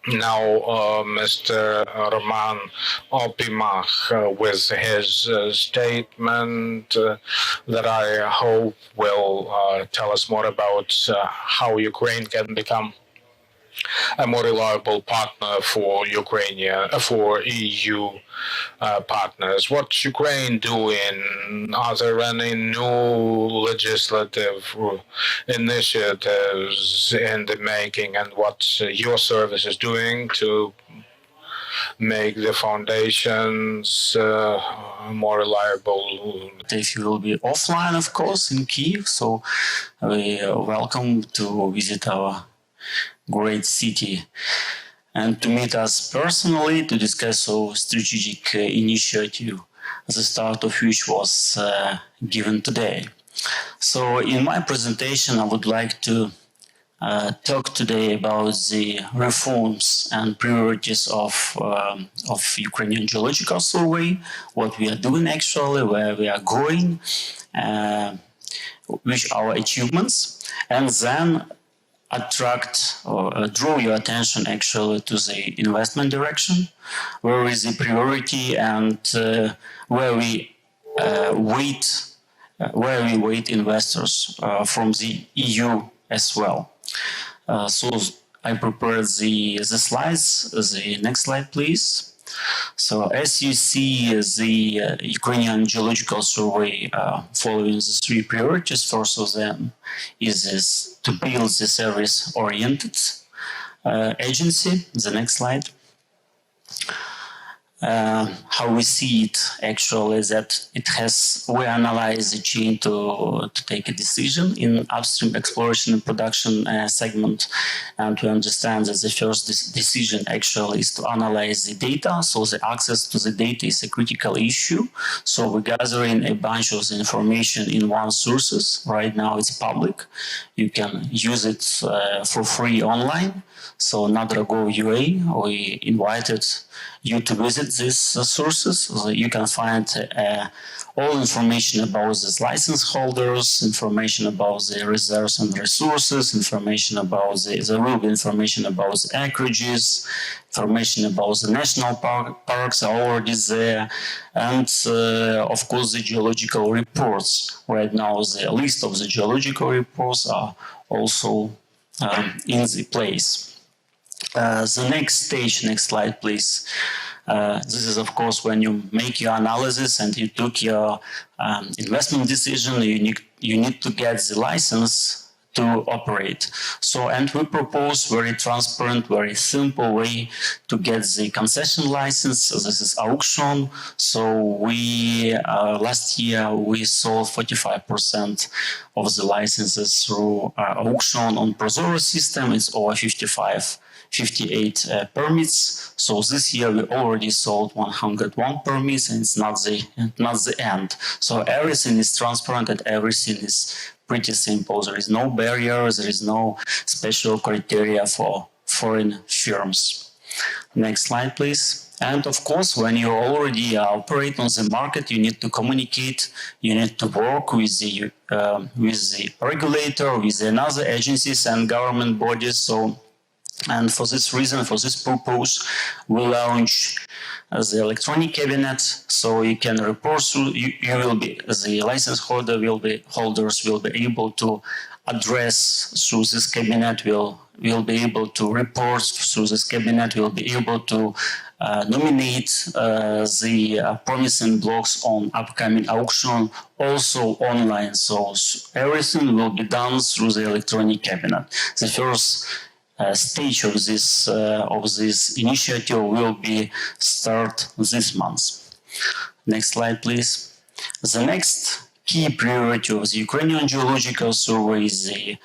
Now, Mr. Roman Opimakh, with his statement that I hope will tell us more about how Ukraine can become a more reliable partner for for EU partners. What's Ukraine doing? Are there any new legislative initiatives in the making, and what your service is doing to make the foundations more reliable? If you will be offline, of course, in Kyiv, so we are welcome to visit our great city and to meet us personally to discuss our strategic initiative, the start of which was given today. So in my presentation, I would like to talk today about the reforms and priorities of Ukrainian Geological Survey, what we are doing actually, where we are going, which are our achievements, and then attract or draw your attention actually to the investment direction, where is the priority and where we wait investors from the EU as well. So I prepared the slides. The next slide, please. So as you see, the Ukrainian Geological Survey following the three priorities. First of them is to build the service-oriented agency. The next slide. How we see it actually is that we analyze the chain to take a decision in upstream exploration and production segment, and to understand that the first decision actually is to analyze the data. So the access to the data is a critical issue. So we're gathering a bunch of the information in one sources. Right now it's public. You can use it for free online. So Nadra.gov.ua, we invited you to visit these sources. So you can find all information about these license holders, information about the reserves and resources, information about there will be information about the acreages, information about the national parks are already there, and of course the geological reports. Right now the list of the geological reports are also in the place. The next stage, next slide, please. This is, of course, when you make your analysis and you took your investment decision, you need to get the license to operate. So, and we propose very transparent, very simple way to get the concession license. This is auction. So we, last year, we sold 45% of the licenses through auction on Prozoro system. It's over 58 permits. So this year we already sold 101 permits, and it's not the end. So everything is transparent and everything is pretty simple. There is no barriers, there is no special criteria for foreign firms. Next slide, please. And of course, when you already operate on the market, you need to communicate, you need to work with the regulator, with another agencies and government bodies. So, and for this reason, for this purpose, we launch the electronic cabinet, so you can report through. You will be the license holder holders will be able to address through this cabinet. Will be able to report through this cabinet. Will be able to nominate the promising blocks on upcoming auction, also online. So everything will be done through the electronic cabinet. The first stage of this initiative will be start this month. Next slide, please. The next key priority of the Ukrainian Geological Survey is the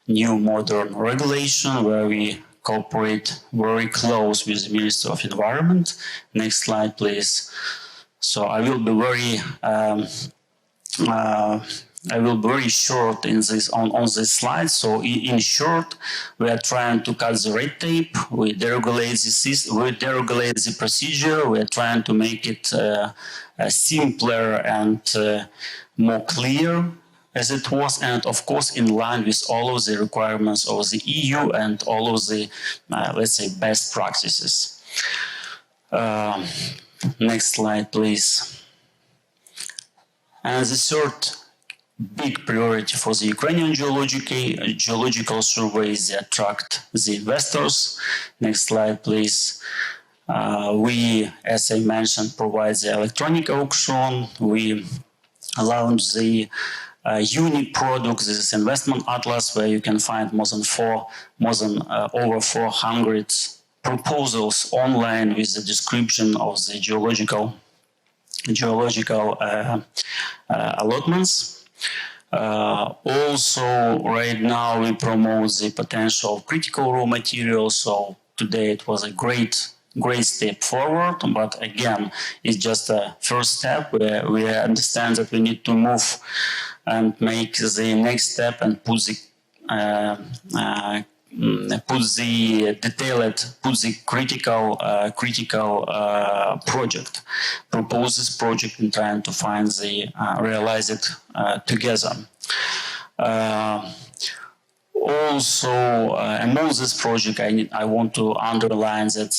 new modern regulation, where we cooperate very close with the Ministry of Environment. Next slide, please. So I will be very short in this on this slide. So in short, we are trying to cut the red tape. We deregulate the procedure. We are trying to make it simpler and more clear. as it was, and of course in line with all of the requirements of the EU and all of the, let's say, best practices. Next slide, please. And the third big priority for the Ukrainian geological survey is to attract the investors. Next slide, please. We, as I mentioned, provide the electronic auction. We launch the unique product, this investment atlas, where you can find over 400 proposals online with the description of the geological allotments. Also, right now we promote the potential of critical raw materials. So today it was a great step forward, but again, it's just a first step where we understand that we need to move and make the next step and put the critical project, propose this project and trying to find the realize it together. Also, among this project, I want to underline that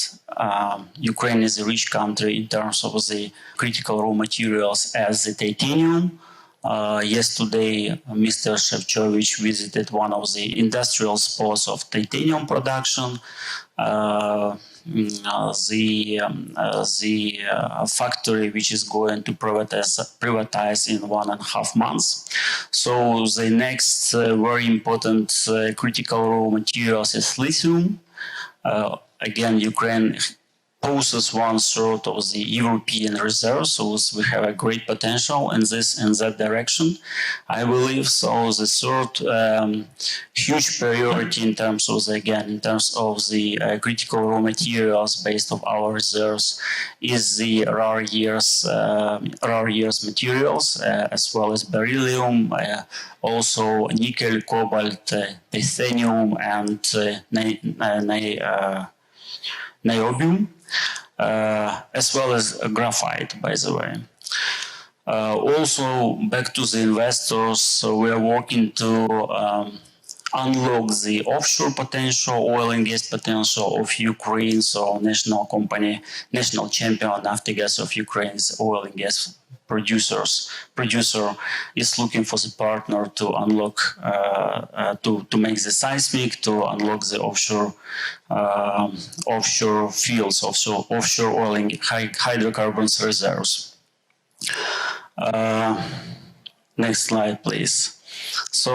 Ukraine is a rich country in terms of the critical raw materials as the titanium. Yesterday, Mr. Shevchovich visited one of the industrial spots of titanium production. The factory which is going to privatize in 1.5 months. So the next very important critical raw materials is lithium. Again, Ukraine poses 1/3 of the European reserves, so we have a great potential in that direction, I believe. So the third huge priority in terms of the critical raw materials based on our reserves is the rare earth materials, as well as beryllium, also nickel, cobalt, titanium, and niobium. As well as graphite, by the way. Also, back to the investors, so we are working to unlock the offshore potential, oil and gas potential of Ukraine. So, national champion Naftogaz of Ukraine's oil and gas producer is looking for the partner to unlock, to make the seismic, to unlock the offshore fields, offshore oil and hydrocarbons reserves. Next slide, please. So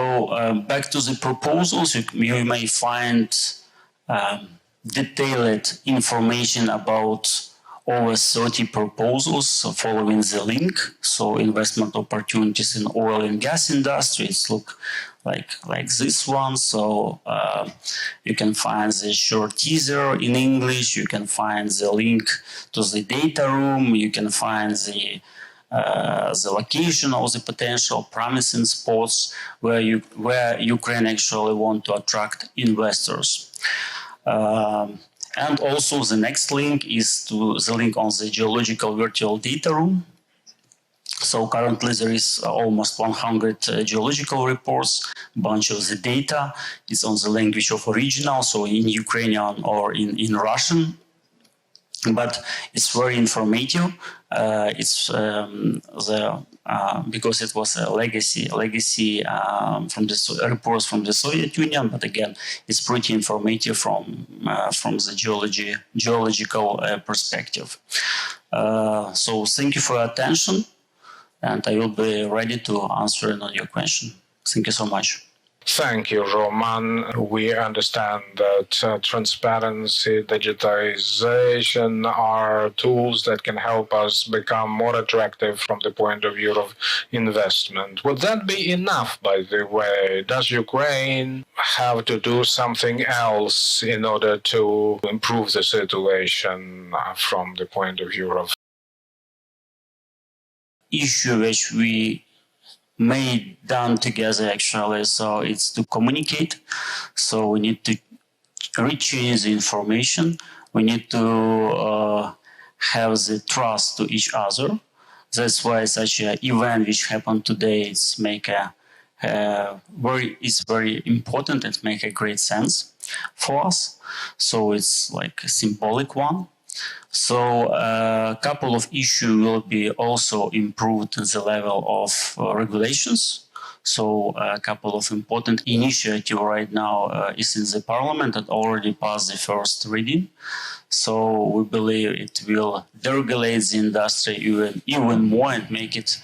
back to the proposals, you may find detailed information about over 30 proposals following the link. So investment opportunities in oil and gas industry, it's look like this one. So you can find the short teaser in English, you can find the link to the data room, you can find the location of the potential promising spots where Ukraine actually want to attract investors. And also the next link is to the link on the Geological virtual data room. So currently there is almost 100 geological reports. Bunch of the data is on the language of original, so in Ukrainian or in Russian. But it's very informative. Because it was a legacy from the reports from the Soviet Union, but again, it's pretty informative from the geological perspective. So thank you for your attention, and I will be ready to answer on your question. Thank you so much. Thank you, Roman. We understand that transparency, digitization are tools that can help us become more attractive from the point of view of investment. Would that be enough, by the way? Does Ukraine have to do something else in order to improve the situation from the point of view of issue which we made done together actually? So it's to communicate. So we need to rechange the information. We need to have the trust to each other. That's why such an event which happened today is make a is very important and make a great sense for us. So it's like a symbolic one. So a couple of issues will be also improved at the level of regulations. So a couple of important initiatives right now is in the parliament that already passed the first reading. So we believe it will deregulate the industry even more and make it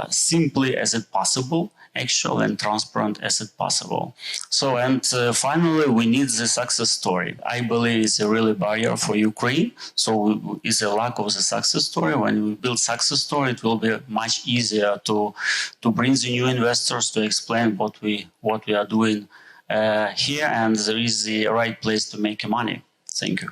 simply as it possible, actual and transparent as it possible. So, and finally, we need the success story. I believe it's a really barrier for Ukraine. So it's a lack of the success story. When we build success story, it will be much easier to bring the new investors, to explain what we are doing here, and there is the right place to make money. Thank you.